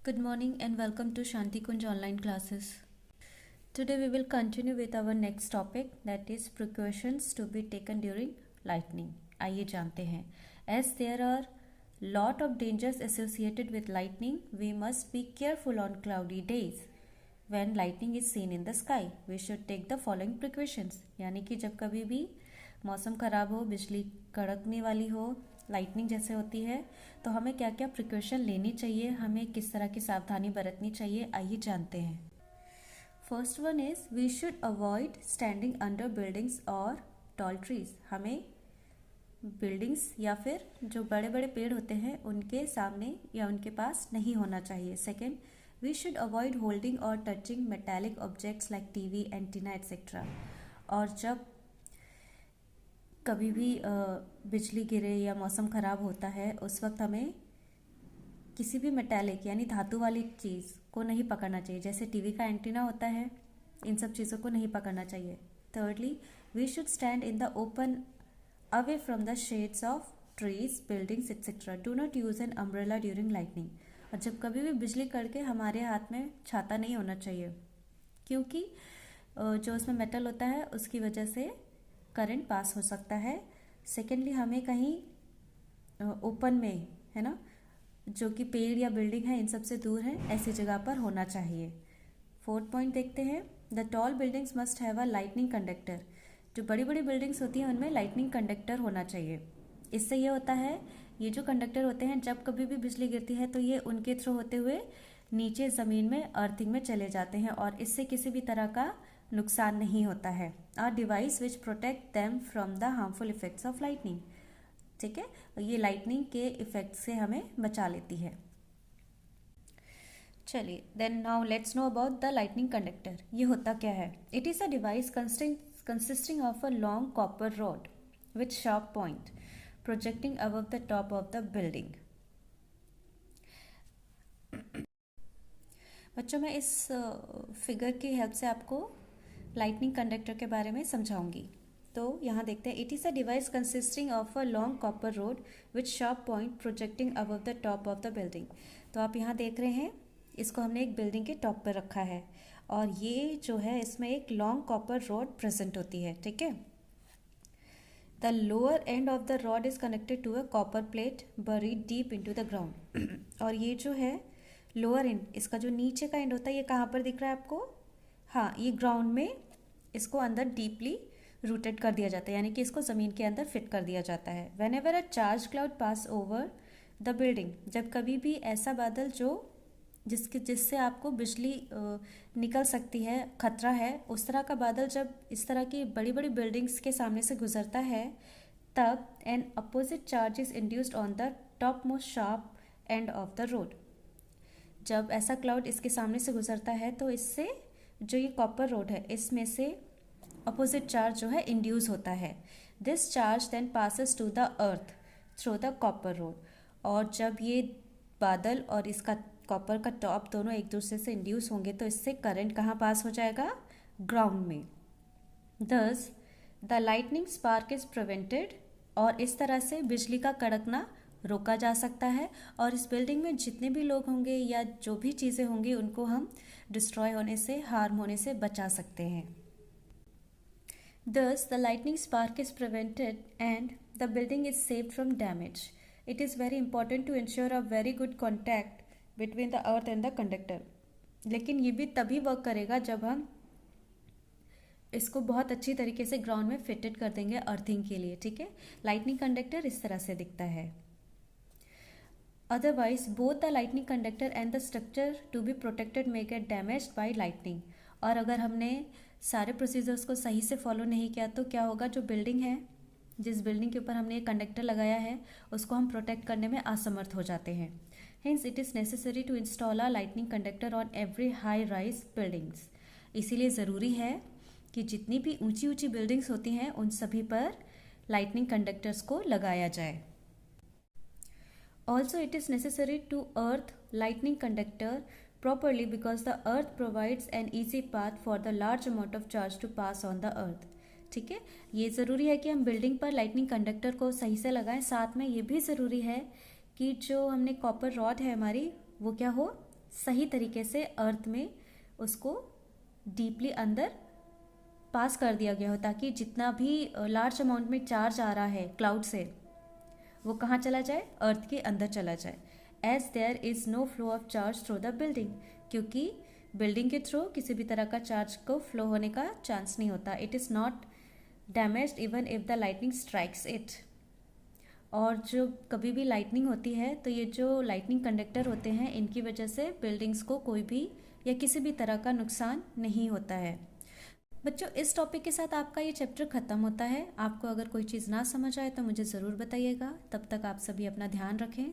Good morning and welcome to Shanti Kunj online classes. Today we will continue with our next topic, that is precautions to be taken during lightning. आइए जानते हैं. As there are lot of dangers associated with lightning, we must be careful on cloudy days. When lightning is seen in the sky, we should take the following precautions. यानी कि जब कभी भी मौसम खराब हो, बिजली कड़कने वाली हो, लाइटनिंग जैसे होती है, तो हमें क्या क्या प्रिकॉशन लेनी चाहिए, हमें किस तरह की सावधानी बरतनी चाहिए, आइए जानते हैं. First one is we should avoid standing under buildings और टॉल ट्रीज. हमें बिल्डिंग्स या फिर जो बड़े बड़े पेड़ होते हैं उनके सामने या उनके पास नहीं होना चाहिए. Second, we should avoid holding और touching metallic objects like TV, antenna etcetera. और जब कभी भी बिजली गिरे या मौसम ख़राब होता है, उस वक्त हमें किसी भी मेटालिक यानी धातु वाली चीज़ को नहीं पकड़ना चाहिए. जैसे टीवी का एंटीना होता है, इन सब चीज़ों को नहीं पकड़ना चाहिए. Thirdly, we should stand in the open away from the shades of trees, buildings etcetera. Do not use an umbrella during lightning. और जब कभी भी बिजली कड़के हमारे हाथ में छाता नहीं होना चाहिए, क्योंकि जो उसमें मेटल होता है उसकी वजह से करंट पास हो सकता है. सेकेंडली, हमें कहीं ओपन में, है ना, जो कि पेड़ या बिल्डिंग है इन सब से दूर है, ऐसी जगह पर होना चाहिए. फोर्थ पॉइंट देखते हैं. The tall buildings must have a lightning conductor. जो बड़ी बड़ी बिल्डिंग्स होती हैं उनमें लाइटनिंग कंडक्टर होना चाहिए. इससे ये होता है, ये जो कंडक्टर होते हैं जब कभी भी बिजली गिरती है तो ये उनके थ्रू होते हुए नीचे ज़मीन में अर्थिंग में चले जाते हैं और इससे किसी भी तरह का नुकसान नहीं होता है. Are device which protect them from the harmful effects of lightning. ठीक है, ये लाइटनिंग के इफेक्ट से हमें बचा लेती है. चलिए, then now let's know about the lightning conductor. ये होता क्या है? It is a device consisting of a long copper rod with sharp point projecting above the top of the building. बच्चों, मैं इस फिगर की हेल्प से आपको लाइटनिंग कंडक्टर के बारे में समझाऊंगी. तो यहाँ देखते हैं. It is a device consisting of a long copper road with sharp point projecting above the top of the building. तो आप यहाँ देख रहे हैं, इसको हमने एक बिल्डिंग के टॉप पर रखा है और ये जो है इसमें एक लॉन्ग कॉपर रॉड प्रेजेंट होती है. ठीक है. The lower end of the rod is connected to a copper plate buried deep into the ground. और ये जो है लोअर एंड, इसका जो नीचे का एंड होता है, ये कहाँ पर दिख रहा है आपको? हाँ, ये ग्राउंड में इसको अंदर डीपली रूटेड कर दिया जाता है, यानी कि इसको ज़मीन के अंदर फिट कर दिया जाता है. When ever a charge cloud pass over the building. जब कभी भी ऐसा बादल जो जिससे आपको बिजली निकल सकती है, खतरा है, उस तरह का बादल जब इस तरह की बड़ी बड़ी बिल्डिंग्स के सामने से गुजरता है, तब N opposite charge is induced on the top most sharp and of the road. जब ऐसा क्लाउड इसके सामने से गुजरता है तो इससे जो ये कॉपर रोड है इसमें से अपोजिट चार्ज जो है इंड्यूस होता है. This charge then passes to the earth through the copper rod. और जब ये बादल और इसका कॉपर का टॉप दोनों एक दूसरे से इंड्यूस होंगे तो इससे करंट कहाँ पास हो जाएगा? ग्राउंड में. दस the lightning spark is prevented. और इस तरह से बिजली का कड़कना रोका जा सकता है और इस बिल्डिंग में जितने भी लोग होंगे या जो भी चीज़ें होंगी उनको हम डिस्ट्रॉय होने से, हार्म होने से बचा सकते हैं. Thus, the lightning spark is prevented and the building is saved from damage. It is very important to ensure a very good contact between the earth and the conductor. लेकिन ये भी तभी वर्क करेगा जब हम इसको बहुत अच्छी तरीके से ग्राउंड में फिटेड कर देंगे अर्थिंग के लिए. ठीक है, लाइटनिंग कंडक्टर इस तरह से दिखता है. Otherwise both the lightning conductor and the structure to be protected may get damaged by lightning. और अगर हमने सारे प्रोसीजर्स को सही से फॉलो नहीं किया तो क्या होगा? जो बिल्डिंग है, जिस बिल्डिंग के ऊपर हमने एक कंडक्टर लगाया है, उसको हम प्रोटेक्ट करने में असमर्थ हो जाते हैं. Hence it is necessary to install a lightning conductor on every high rise buildings. इसीलिए ज़रूरी है कि जितनी भी ऊंची ऊंची बिल्डिंग्स होती हैं उन सभी पर लाइटनिंग कंडक्टर्स को लगाया जाए. Also it is necessary to earth lightning conductor properly because the earth provides an easy path for the large amount of charge to pass on the earth. ठीक है, ये ज़रूरी है कि हम बिल्डिंग पर लाइटनिंग कंडक्टर को सही से लगाएं. साथ में ये भी ज़रूरी है कि जो हमने कॉपर रॉड है हमारी, वो क्या हो? सही तरीके से अर्थ में उसको डीपली अंदर पास कर दिया गया हो, ताकि जितना भी लार्ज अमाउंट में चार्ज आ रहा है क्लाउड से वो कहाँ चला जाए, अर्थ के अंदर चला जाए। As there is no flow of charge through the building, क्योंकि बिल्डिंग के थ्रू किसी भी तरह का चार्ज को फ्लो होने का चांस नहीं होता। It is not damaged even if the lightning strikes it. और जो कभी भी लाइटनिंग होती है तो ये जो लाइटनिंग कंडक्टर होते हैं इनकी वजह से बिल्डिंग्स को कोई भी या किसी भी तरह का नुकसान नहीं होता है। बच्चों, इस टॉपिक के साथ आपका ये चैप्टर ख़त्म होता है। आपको अगर कोई चीज़ ना समझ आए तो मुझे ज़रूर बताइएगा। तब तक आप सभी अपना ध्यान रखें।